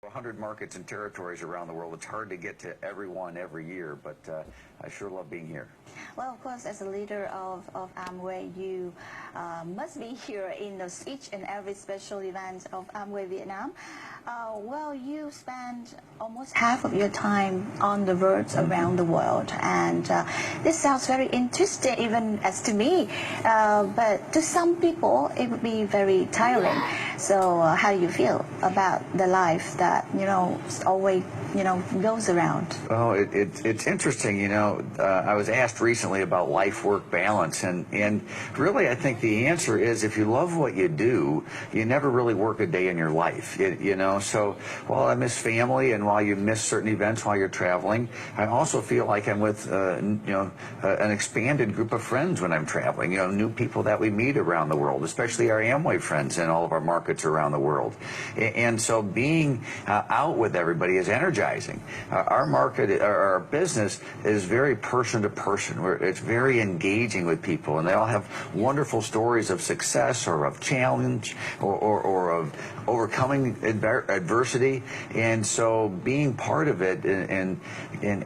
100 markets and territories around the world. It's hard to get to everyone every year, but I sure love being here. Well, of course, as a leader of Amway, you must be here in each and every special event of Amway Vietnam. Well, you spend almost half of your time on the roads around the world, and this sounds very interesting, even as to me. But to some people, it would be very tiring. So, how do you feel about the life that always goes around? Oh, it's interesting. I was asked recently about life-work balance, and really, I think the answer is if you love what you do, you never really work a day in your life. So while I miss family and while you miss certain events while you're traveling, I also feel like I'm with an expanded group of friends when I'm traveling. New people that we meet around the world, especially our Amway friends in all of our markets around the world. And so being out with everybody is energizing. Our market, our business is very person to person. It's very engaging with people, and they all have wonderful stories of success or of challenge or of overcoming adversity. And so being part of it and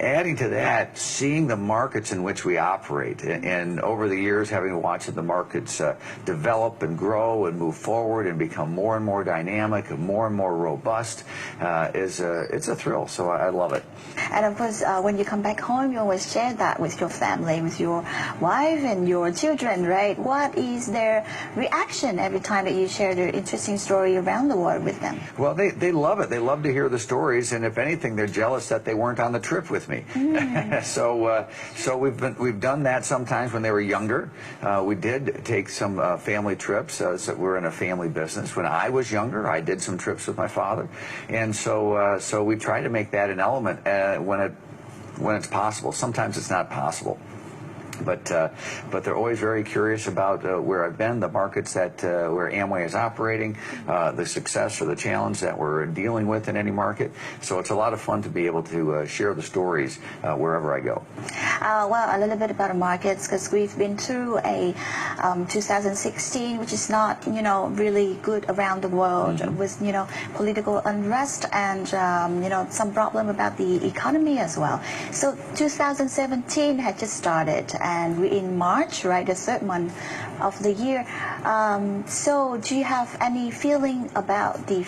adding to that, seeing the markets in which we operate, and over the years having watched the markets develop and grow and move forward and become more and more dynamic and more robust, it's a thrill. So I love it. And of course, when you come back home, you always share that with your family, with your wife and your children, right? What is their reaction every time that you share their interesting story around the world with them? Well, they love it. They love to hear the stories, and if anything, they're jealous that they weren't on the trip with me. So we've done that sometimes when they were younger. We did take some family trips. So we're in a family business. When I was younger, I did some trips with my father, and so we try to make that an element when it's possible. Sometimes it's not possible. But they're always very curious about where I've been, the markets that where Amway is operating, the success or the challenge that we're dealing with in any market. So it's a lot of fun to be able to share the stories wherever I go. Well, a little bit about the markets, because we've been through a 2016, which is not really good around the world, with political unrest and some problem about the economy as well. So 2017 had just started, and we're in March, right, the third month of the year. So do you have any feeling about the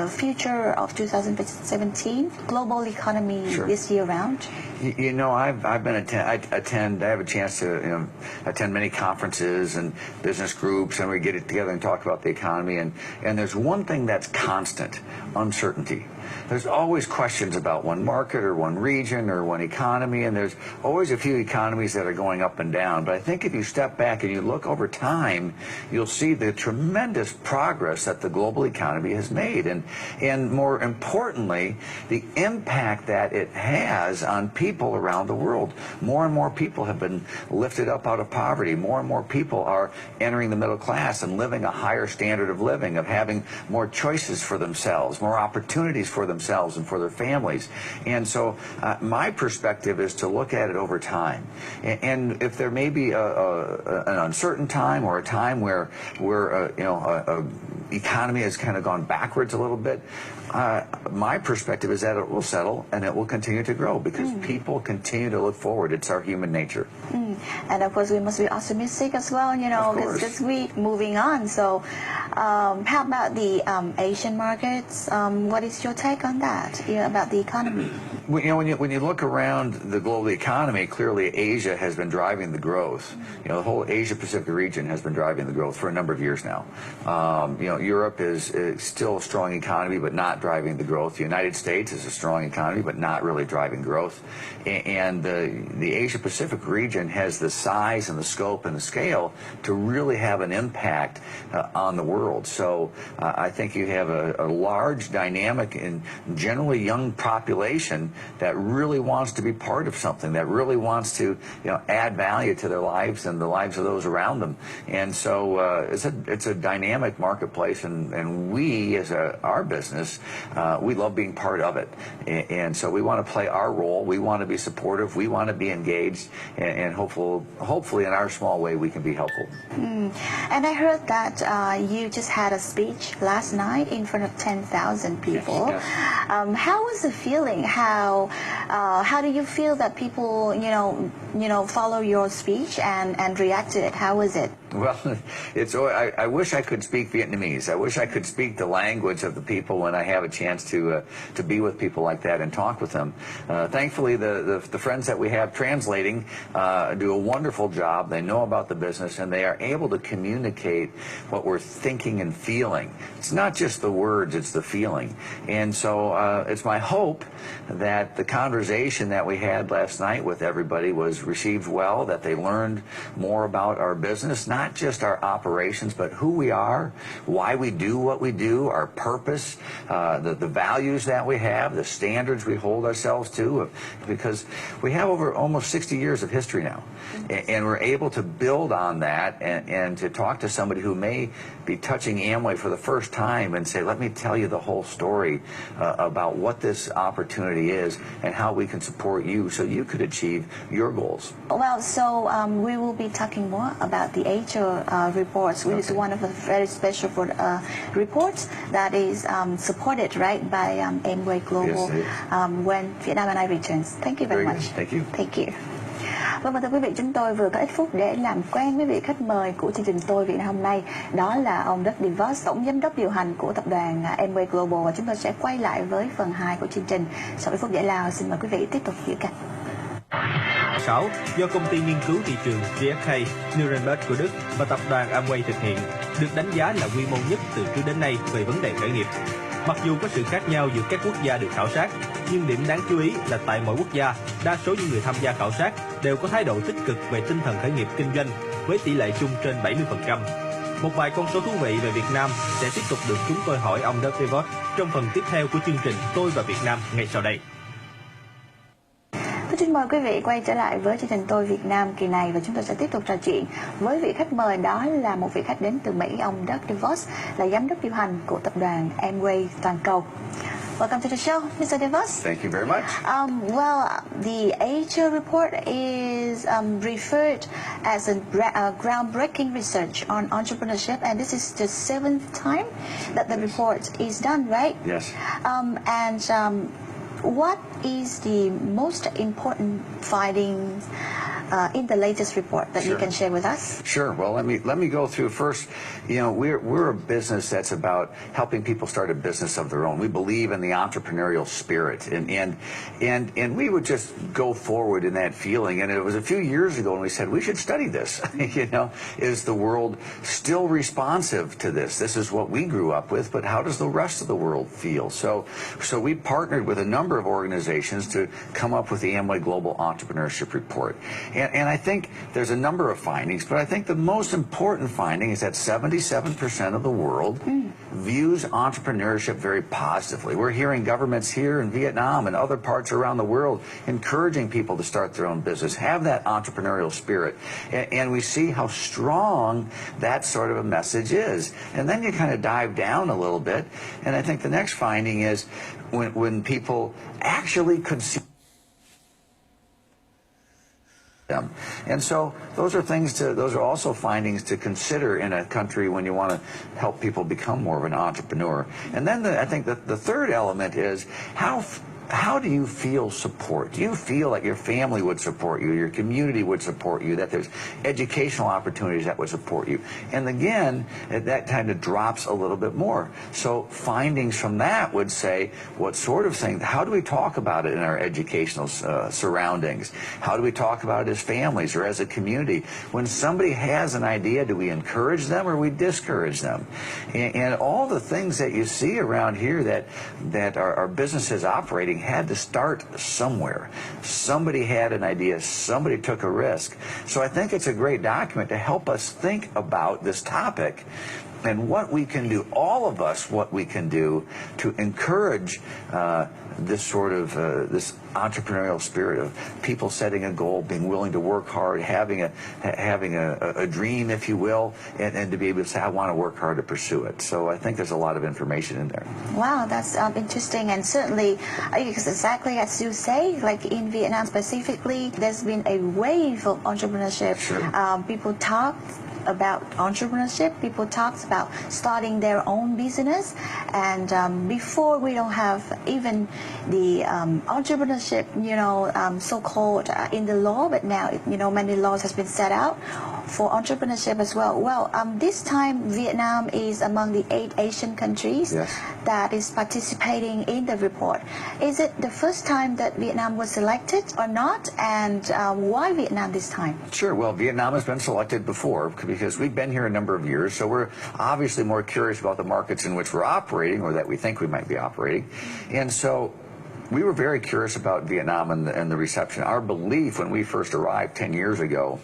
future of 2017 global economy this year round? I've been I have a chance to attend many conferences and business groups, and we get it together and talk about the economy, and there's one thing that's constant: uncertainty. There's always questions about one market or one region or one economy, and there's always a few economies that are going up and down. But I think if you step back and you look over time, you'll see the tremendous progress that the global economy has made, and more importantly, the impact that it has on people around the world. More and more people have been lifted up out of poverty. More and more people are entering the middle class and living a higher standard of living, of having more choices for themselves, more opportunities for themselves and for their families. And so my perspective is to look at it over time. And if there may be an uncertain time or a time where economy has kind of gone backwards a little bit, my perspective is that it will settle and it will continue to grow, because people continue to look forward. It's our human nature. And of course, we must be optimistic as well, because we're moving on. So how about the Asian markets? What is your take on that, about the economy? When you look around the global economy, clearly Asia has been driving the growth. The whole Asia-Pacific region has been driving the growth for a number of years now. Europe is still a strong economy, but not driving the growth. The United States is a strong economy, but not really driving growth. And the Asia-Pacific region has the size and the scope and the scale to really have an impact on the world. So I think you have a large, dynamic, and generally young population that really wants to be part of something, that really wants to add value to their lives and the lives of those around them. And so it's a dynamic marketplace. marketplace, and we as our business, we love being part of it, and so we want to play our role. We want to be supportive. We want to be engaged, and hopefully in our small way we can be helpful. And I heard that you just had a speech last night in front of 10,000 people. Yes. How was the feeling? How do you feel that people, follow your speech and react to it? How was it? Well, I wish I could speak Vietnamese. I wish I could speak the language of the people when I have a chance to be with people like that and talk with them. Thankfully, the friends that we have translating do a wonderful job. They know about the business, and they are able to communicate what we're thinking and feeling. It's not just the words, it's the feeling. And so it's my hope that the conversation that we had last night with everybody was received well, that they learned more about our business, not just our operations, but who we are, why we do what we do, our purpose, the values that we have, the standards we hold ourselves to, because we have over almost 60 years of history now, and we're able to build on that and to talk to somebody who may be touching Amway for the first time and say, let me tell you the whole story about what this opportunity is and how we can support you so you could achieve your goals. Well, so we will be talking more about the HR reports, which is one of the very special reports that is supported, right, by Amway Global, when Vietnam and I returns. Thank you very much. Thank you. Thank you. Vâng, và thưa quý vị, chúng tôi vừa có ít phút để làm quen với vị khách mời của chương trình Tôi Việt Nam hôm nay. Đó là ông Doug DeVos, Tổng giám đốc điều hành của tập đoàn Amway Global, và chúng tôi sẽ quay lại với phần 2 của chương trình sau ít phút giải lao. Xin mời quý vị tiếp tục giữ kênh. 6. Do công ty nghiên cứu thị trường KHi Nuremberg của Đức và tập đoàn Amway thực hiện, được đánh giá là quy mô nhất từ trước đến nay về vấn đề khởi nghiệp. Mặc dù có sự khác nhau giữa các quốc gia được khảo sát, nhưng điểm đáng chú ý là tại mỗi quốc gia, đa số những người tham gia khảo sát đều có thái độ tích cực về tinh thần khởi nghiệp kinh doanh, với tỷ lệ chung trên 70%. Một vài con số thú vị về Việt Nam sẽ tiếp tục được chúng tôi hỏi ông Doug DeVos trong phần tiếp theo của chương trình Tôi và Việt Nam ngay sau đây. Xin mời quý vị quay trở lại với chương trình Tôi Việt Nam kỳ này, và chúng tôi sẽ tiếp tục trò chuyện với vị khách mời. Đó là một vị khách đến từ Mỹ, ông Doug DeVos, là giám đốc điều hành của tập đoàn Amway toàn cầu. Welcome to the show, Mr. DeVos. Thank you very much. Well, the HR report is referred as a groundbreaking research on entrepreneurship, and this is the 7th time that the report is done, right? Yes. What is the most important findings in the latest report that you can share with us? Sure. Well, let me go through first. We're a business that's about helping people start a business of their own. We believe in the entrepreneurial spirit, and we would just go forward in that feeling. And it was a few years ago when we said we should study this. Is the world still responsive to this? This is what we grew up with, but how does the rest of the world feel? So we partnered with a number of organizations to come up with the Amway Global Entrepreneurship Report. And I think there's a number of findings, but I think the most important finding is that 77% of the world views entrepreneurship very positively. We're hearing governments here in Vietnam and other parts around the world encouraging people to start their own business, have that entrepreneurial spirit. And we see how strong that sort of a message is. And then you kind of dive down a little bit, and I think the next finding is when people actually could see them. And so those are also findings to consider in a country when you want to help people become more of an entrepreneur. And then I think the third element is how do you feel support? Do you feel like your family would support you, your community would support you, that there's educational opportunities that would support you? And again, that kind of drops a little bit more. So findings from that would say, what sort of thing, how do we talk about it in our educational surroundings? How do we talk about it as families or as a community? When somebody has an idea, do we encourage them or we discourage them? And all the things that you see around here that our businesses operating had to start somewhere. Somebody had an idea, somebody took a risk. So I think it's a great document to help us think about this topic and what we can do, all of us, what we can do to encourage this sort of this entrepreneurial spirit of people setting a goal, being willing to work hard, having a dream, if you will, and to be able to say, I want to work hard to pursue it. So I think there's a lot of information in there. Wow, that's interesting, and certainly, exactly as you say, like in Vietnam specifically, there's been a wave of entrepreneurship. Sure. People talk about entrepreneurship, people talk about starting their own business, and before we don't have even the entrepreneurship, so-called in the law, but now, many laws has been set out for entrepreneurship as well. Well, this time Vietnam is among the 8 Asian countries that is participating in the report. Is it the first time that Vietnam was selected or not, and why Vietnam this time? Sure. Well, Vietnam has been selected before because we've been here a number of years, so we're obviously more curious about the markets in which we're operating, or that we think we might be operating. And so we were very curious about Vietnam and the reception. Our belief when we first arrived 10 years ago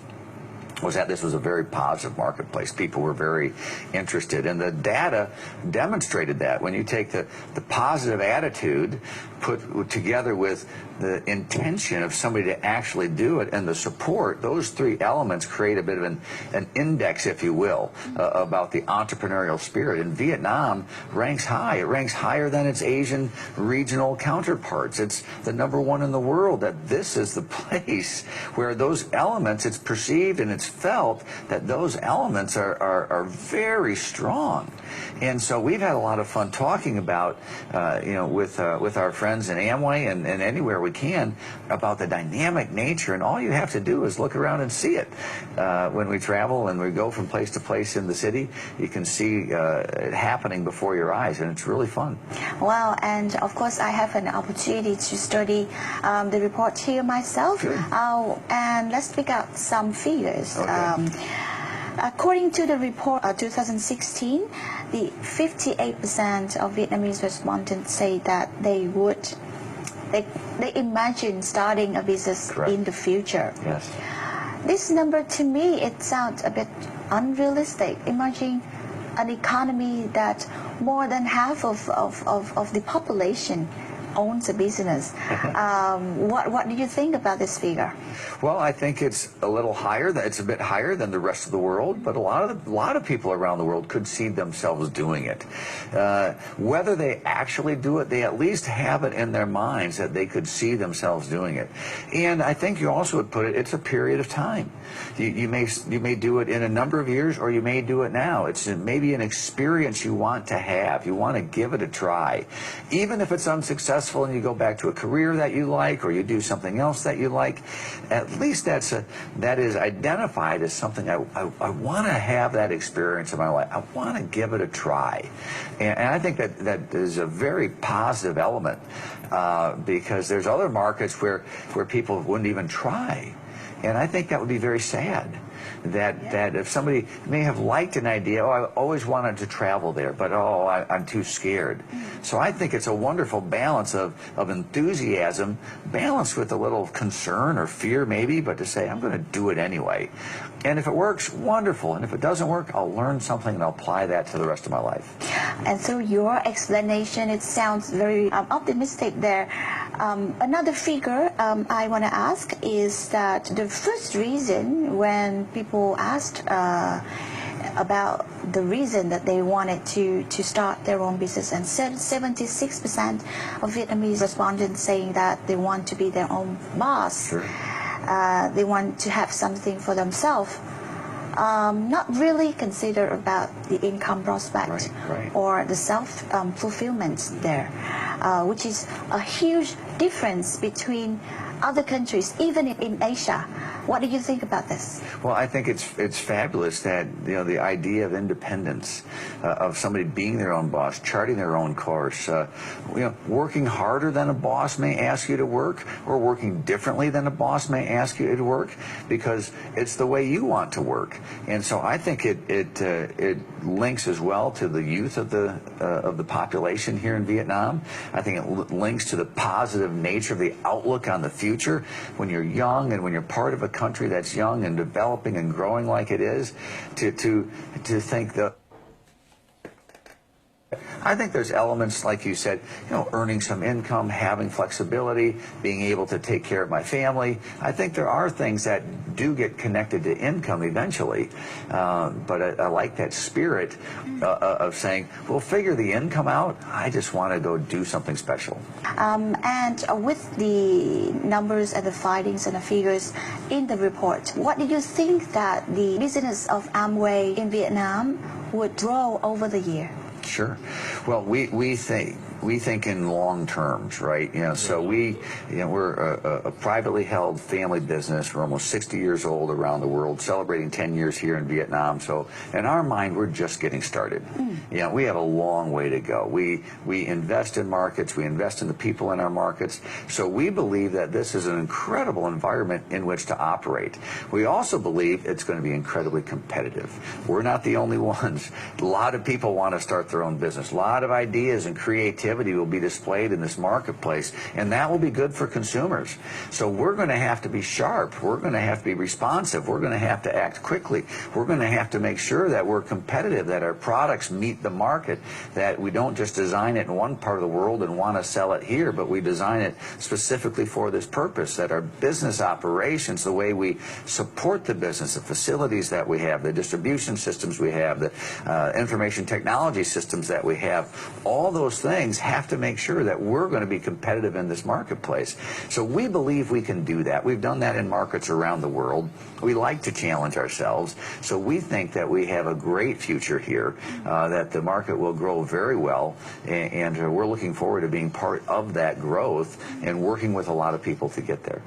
was that this was a very positive marketplace. People were very interested, and the data demonstrated that. When you take the positive attitude put together with the intention of somebody to actually do it and the support, those 3 elements create a bit of an index, if you will, about the entrepreneurial spirit. And Vietnam ranks high. It ranks higher than its Asian regional counterparts. It's the #1 in the world, that this is the place where those elements, it's perceived and it's felt that those elements are very strong. And so we've had a lot of fun talking about, with our friends in Amway and anywhere we can, about the dynamic nature. And all you have to do is look around and see it. When we travel and we go from place to place in the city, you can see it happening before your eyes, and it's really fun. Well, and of course I have an opportunity to study the report here myself. And let's pick out some figures. Okay. According to the report 2016, the 58% of Vietnamese respondents say that they imagine starting a business in the future. Yes. This number, to me, it sounds a bit unrealistic. Imagine an economy that more than half of the population owns a business. What do you think about this figure? Well, I think it's a little higher. It's a bit higher than the rest of the world, but a lot of people around the world could see themselves doing it. Whether they actually do it, they at least have it in their minds that they could see themselves doing it. And I think you also would put it, it's a period of time. You may do it in a number of years, or you may do it now. It's maybe an experience you want to have. You want to give it a try, even if it's unsuccessful. And you go back to a career that you like, or you do something else that you like, at least that is identified as something I want to have that experience in my life. I want to give it a try, and I think that is a very positive element, because there's other markets where people wouldn't even try, and I think that would be very sad. That if somebody may have liked an idea, I always wanted to travel there, but I'm too scared. So I think it's a wonderful balance of enthusiasm, balanced with a little concern or fear maybe, but to say, I'm going to do it anyway. And if it works, wonderful. And if it doesn't work, I'll learn something and I'll apply that to the rest of my life. And so your explanation, it sounds very optimistic there. Another figure I want to ask is that the first reason when people asked about the reason that they wanted to start their own business, and 76% of Vietnamese respondents saying that they want to be their own boss. Sure. They want to have something for themselves. Not really consider about the income prospect or the self-fulfillment there, which is a huge difference between other countries, even in Asia. What do you think about this? Well, I think it's fabulous that the idea of independence, of somebody being their own boss, charting their own course, working harder than a boss may ask you to work, or working differently than a boss may ask you to work, because it's the way you want to work. And so I think it links as well to the youth of the population here in Vietnam. I think it links to the positive nature of the outlook on the future. When you're young and when you're part of a country that's young and developing and growing like it is, to think that I think there's elements, like you said, earning some income, having flexibility, being able to take care of my family. I think there are things that do get connected to income eventually, but I like that spirit of saying, we'll figure the income out. I just want to go do something special. And with the numbers and the findings and the figures in the report, what do you think that the business of Amway in Vietnam would grow over the year? Sure. Well, we think in long terms, right? So we're a privately held family business. We're almost 60 years old around the world, celebrating 10 years here in Vietnam. So in our mind, we're just getting started. We have a long way to go. We invest in markets. We invest in the people in our markets. So we believe that this is an incredible environment in which to operate. We also believe it's going to be incredibly competitive. We're not the only ones. A lot of people want to start their own business. A lot of ideas and creativity will be displayed in this marketplace, and that will be good for consumers. So we're going to have to be sharp. We're going to have to be responsive. We're going to have to act quickly. We're going to have to make sure that we're competitive, that our products meet the market, that we don't just design it in one part of the world and want to sell it here, but we design it specifically for this purpose, that our business operations, the way we support the business, the facilities that we have, the distribution systems we have, the information technology systems that we have, all those things have to make sure that we're going to be competitive in this marketplace. So we believe we can do that. We've done that in markets around the world. We like to challenge ourselves. So we think that we have a great future here, that the market will grow very well, and we're looking forward to being part of that growth and working with a lot of people to get there.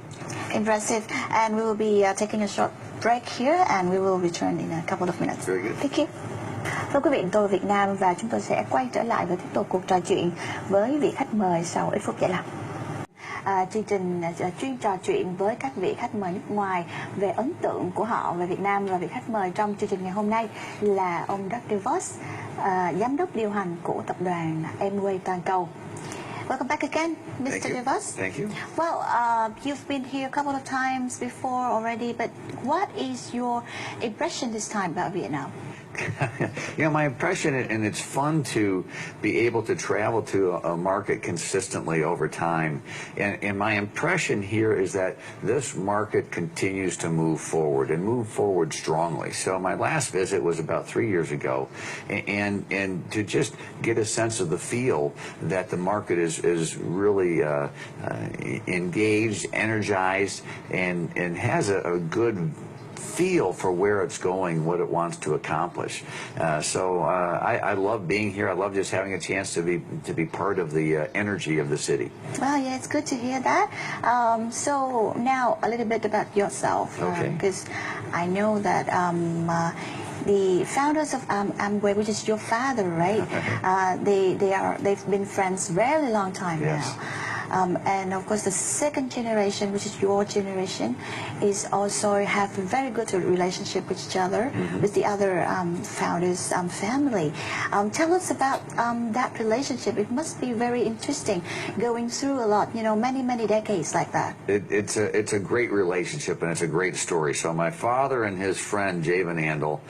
Impressive. And we will be taking a short break here, and we will return in a couple of minutes. Very good. Thank you. Thưa quý vị, tôi Việt Nam và chúng tôi sẽ quay trở lại và tiếp tục cuộc trò chuyện với vị khách mời sau ít phút giải lao. Chương trình chuyên trò chuyện với các vị khách mời nước ngoài về ấn tượng của họ về Việt Nam, và vị khách mời trong chương trình ngày hôm nay là ông Doug DeVos, giám đốc điều hành của tập đoàn Amway toàn cầu. Welcome back again, Mr. DeVos. Thank you. Well, you've been here a couple of times before already, but what is your impression this time about Vietnam? My impression, and it's fun to be able to travel to a market consistently over time, and my impression here is that this market continues to move forward and move forward strongly. So my last visit was about 3 years ago, and to just get a sense of the feel that the market is really engaged, energized, and has a good feel for where it's going, what it wants to accomplish. So I love being here. I love just having a chance to be part of the energy of the city. Well, yeah, it's good to hear that. So now a little bit about yourself, because I know that the founders of Amway, which is your father, right? They've been friends very long time now. And of course the second generation, which is your generation, is also have a very good relationship with each other, with the other founders' family. Tell us about that relationship. It must be very interesting, going through a lot, many decades like that. It's a great relationship, and it's a great story. So my father and his friend Javen Handel,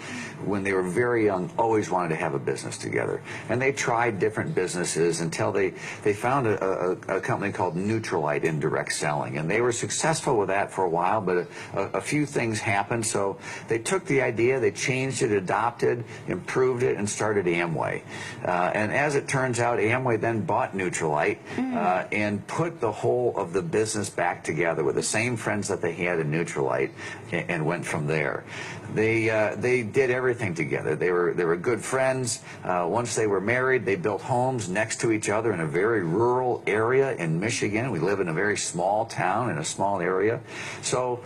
when they were very young, always wanted to have a business together, and they tried different businesses until they found a company called Neutralite in direct selling, and they were successful with that for a while, but a few things happened, so they took the idea, they changed it, adopted, improved it, and started Amway. And as it turns out, Amway then bought Neutralite and put the whole of the business back together with the same friends that they had in Neutralite, and went from there. They did everything together. They were good friends. Once they were married, they built homes next to each other in a very rural area in Michigan. We live in a very small town in a small area. So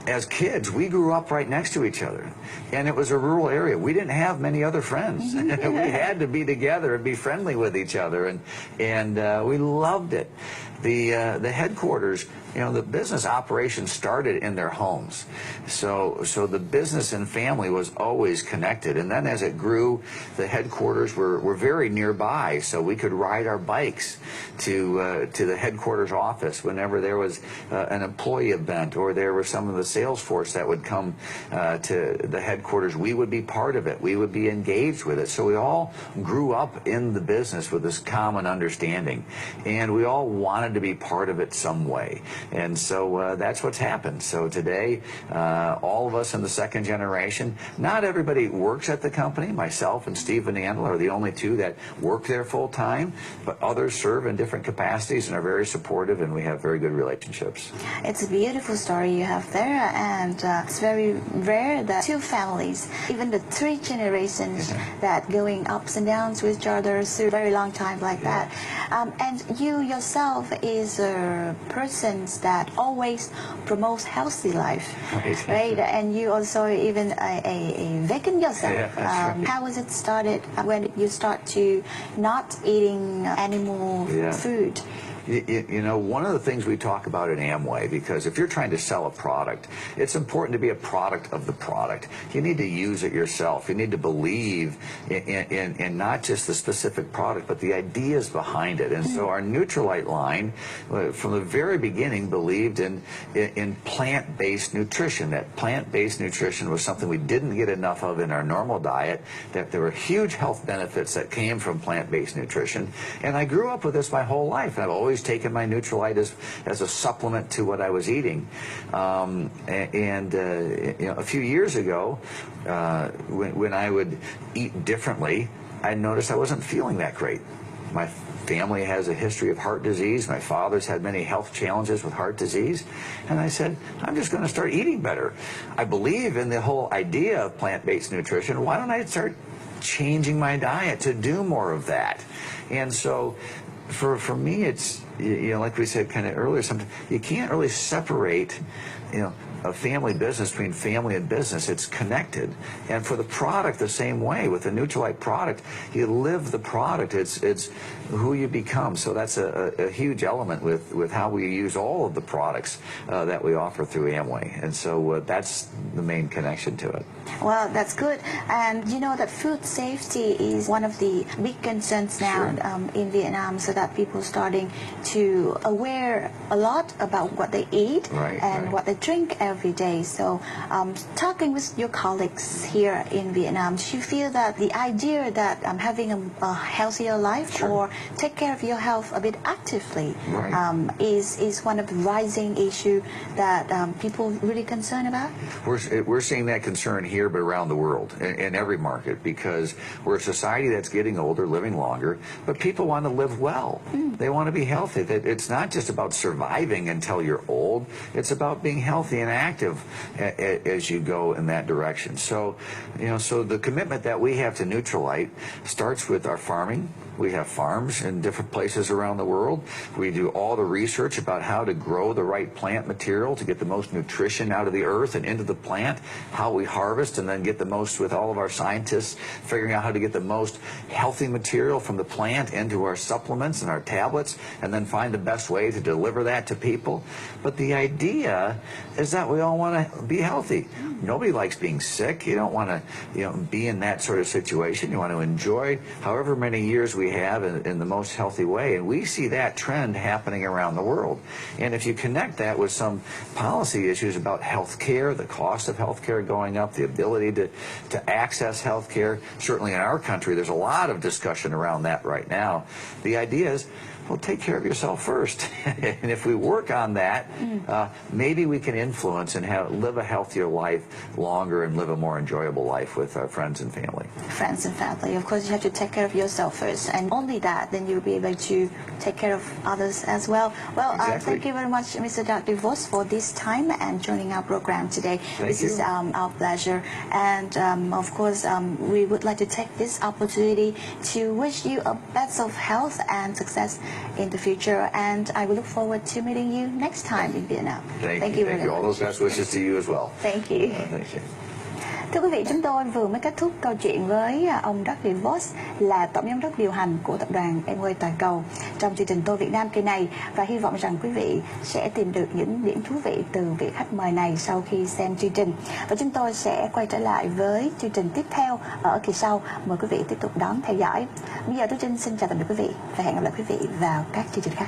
as kids, we grew up right next to each other, and it was a rural area. We didn't have many other friends. We had to be together and be friendly with each other, and we loved it. The headquarters, the business operation started in their homes. So the business and family was always connected. And then as it grew, the headquarters were very nearby, so we could ride our bikes to the headquarters office whenever there was an employee event, or there were some of the sales force that would come to the headquarters, we would be part of it. We would be engaged with it. So we all grew up in the business with this common understanding, and we all wanted to be part of it some way. And so that's what's happened. So today, all of us in the second generation, not everybody works at the company. Myself and Steve Van Andel are the only two that work there full time, but others serve in different capacities and are very supportive, and we have very good relationships. It's a beautiful story you have there, and it's very rare that two families, even the three generations, that going ups and downs with each other through a very long time like that. And you yourself is a person that always promotes healthy life, right? And you also even a vegan yourself. Yeah, right. How was it started when you start to not eating animal food? You know, one of the things we talk about at Amway, because if you're trying to sell a product, it's important to be a product of the product. You need to use it yourself. You need to believe in not just the specific product, but the ideas behind it. And so our Nutrilite line, from the very beginning, believed in plant-based nutrition. That plant-based nutrition was something we didn't get enough of in our normal diet, that there were huge health benefits that came from plant-based nutrition. And I grew up with this my whole life. I've always taken my Nutrilite as a supplement to what I was eating. You know, a few years ago, when I would eat differently, I noticed I wasn't feeling that great. My family has a history of heart disease. My father's had many health challenges with heart disease. And I said, I'm just going to start eating better. I believe in the whole idea of plant-based nutrition. Why don't I start changing my diet to do more of that? And so for me, it's, you know, like we said kind of earlier, sometimes you can't really separate, you know, a family business between family and business. It's connected. And for the product, the same way. With the Nutrilite product, you live the product. It's who you become. So that's a huge element with how we use all of the products that we offer through Amway. And so that's the main connection to it. Well, that's good. And you know that food safety is one of the big concerns now in Vietnam, so that people starting to aware a lot about what they eat and what they drink every day. So talking with your colleagues here in Vietnam, do you feel that the idea that having a healthier life or take care of your health a bit actively is one of the rising issue that people really concerned about? We're seeing that concern here, but around the world, in every market, because we're a society that's getting older, living longer, but people want to live well. They want to be healthy. It's not just about surviving until you're old. It's about being healthy and active as you go in that direction. So, you know, so the commitment that we have to Nutrilite starts with our farming. We have farms in different places around the world. We do all the research about how to grow the right plant material to get the most nutrition out of the earth and into the plant, how we harvest and then get the most, with all of our scientists figuring out how to get the most healthy material from the plant into our supplements and our tablets, and then find the best way to deliver that to people. But the idea is that we all want to be healthy. Nobody likes being sick. You don't want to, you know, be in that sort of situation. You want to enjoy however many years we have in the most healthy way. And we see that trend happening around the world. And if you connect that with some policy issues about health care, the cost of health care going up, the ability to access health care, certainly in our country, there's a lot of discussion around that right now. The idea is, well, take care of yourself first. And if we work on that, maybe we can influence and live a healthier life longer and live a more enjoyable life with our friends and family. Friends and family. Of course, you have to take care of yourself first. And only that, then you'll be able to take care of others as well. Well, thank you very much, Mr. Doug DeVos, for this time and joining our program today. This is our pleasure. And, of course, we would like to take this opportunity to wish you a best of health and success in the future, and I will look forward to meeting you next time in Vietnam. Thank you. Thank you. All those best wishes to you as well. Thank you. Thank you. Thưa quý vị, chúng tôi vừa mới kết thúc câu chuyện với ông Doug DeVos, là tổng giám đốc điều hành của tập đoàn Amway toàn cầu, trong chương trình Tôi Việt Nam kỳ này, và hy vọng rằng quý vị sẽ tìm được những điểm thú vị từ vị khách mời này sau khi xem chương trình. Và chúng tôi sẽ quay trở lại với chương trình tiếp theo ở kỳ sau. Mời quý vị tiếp tục đón theo dõi. Bây giờ tôi Trinh xin chào tạm biệt quý vị và hẹn gặp lại quý vị vào các chương trình khác.